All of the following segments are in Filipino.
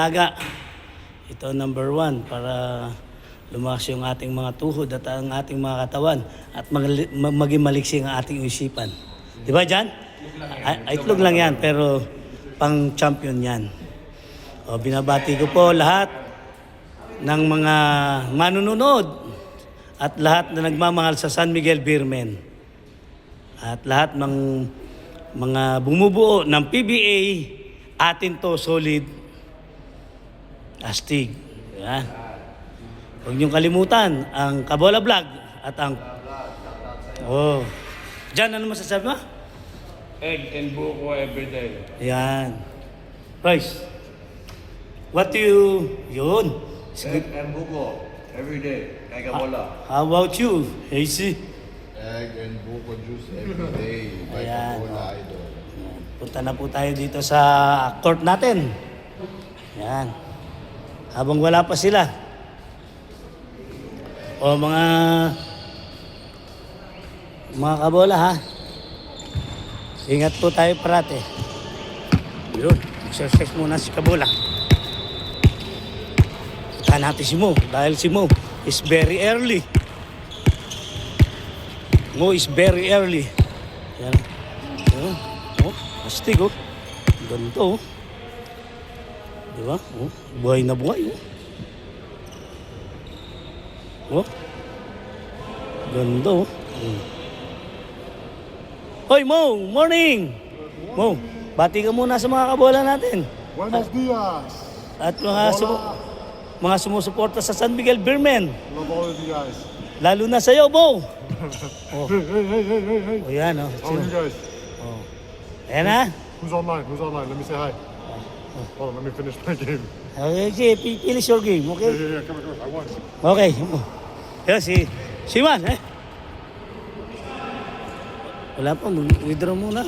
alaga. Ito number 1 para lumakas yung ating mga tuhod at ang ating mga katawan at maging maliksi ang ating isipan. Di ba, Jan? Itlog lang yan, pero pang champion yan. O, binabati ko po lahat ng mga manununod at lahat na nagmamahal sa San Miguel Beermen. At lahat ng mga bumubuo ng PBA, atin to solid astig. Yan. Huwag niyong kalimutan ang Kabola Vlog at ang... Oh. Jan, ano masasabi mo? Egg and buko everyday. Yan. Bryce, what do you... Yun. Egg and buko everyday. Kay Kabola. How about you, Hazy? Egg and buko juice every day. By Ayan. Kabola Idol. Punta na po tayo dito sa court natin. Yan. Habang wala pa sila. O mga kabola ha. Ingat po tayo parate. Yun. Exercise muna si Kabola. Kita natin si Mo. Dahil si Mo is very early. Mo is very early. Yan. Yan. Oh, astig oh. Ganito oh. Diba? Oh, buhay na buhay oh. Oh. Ganda oh. Hoy Mo, morning! Mo, bati ka muna sa mga kabola natin. Buenos dias. At mga sumusuporta sa San Miguel Beermen. Love all of you guys. Lalo na sa'yo, Mo. Oh, Hey. oh yan oh. How are you guys? Oh. Ayan na. Who's online? Let me say hi. Hold on, let me finish my game. Okay, sige, finish your game, okay? Yeah, come on, I won. Okay. Yan si Man, eh. Wala pa, mag-withdraw muna.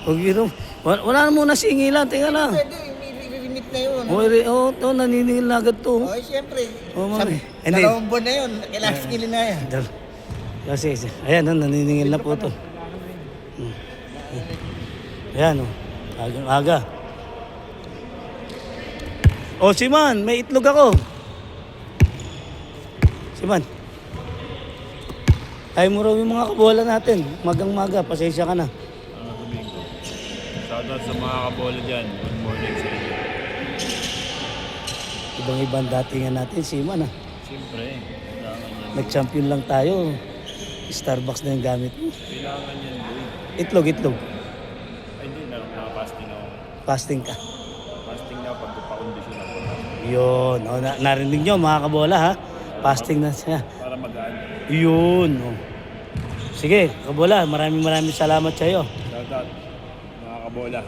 Mag-withdraw. Wala na muna singilan, tingnan lang. Pwede, minit na yun. Oo, naniningil na agad to. Oh, siyempre. Mami. Dalawang buwan na yun. Kailangan skillin na yan. Kasi, ayan, naniningil na po to. Ayan, aga. O, si Man, may itlog ako. Si Man. Tayo mo raw yung mga kabola natin. Magang-maga, pasensya ka na. Domingo. Shoutout sa mga kabola dyan. Good morning sa inyo. Ibang-ibang datingan natin, si Man ah. Siyempre, kailangan yan. Nag-champion lang tayo. Starbucks na yung gamit mo. Kailangan yan, boy. Itlog. Ay, hindi. Nakapasting ako. Fasting ka. Fasting na pag pa-condition ako. Yun. O, narinig nyo mga kabola ha. Fasting na siya. Para magaan. Yun. O. Sige, kabola. Maraming salamat sa iyo. Shoutout, mga kabola.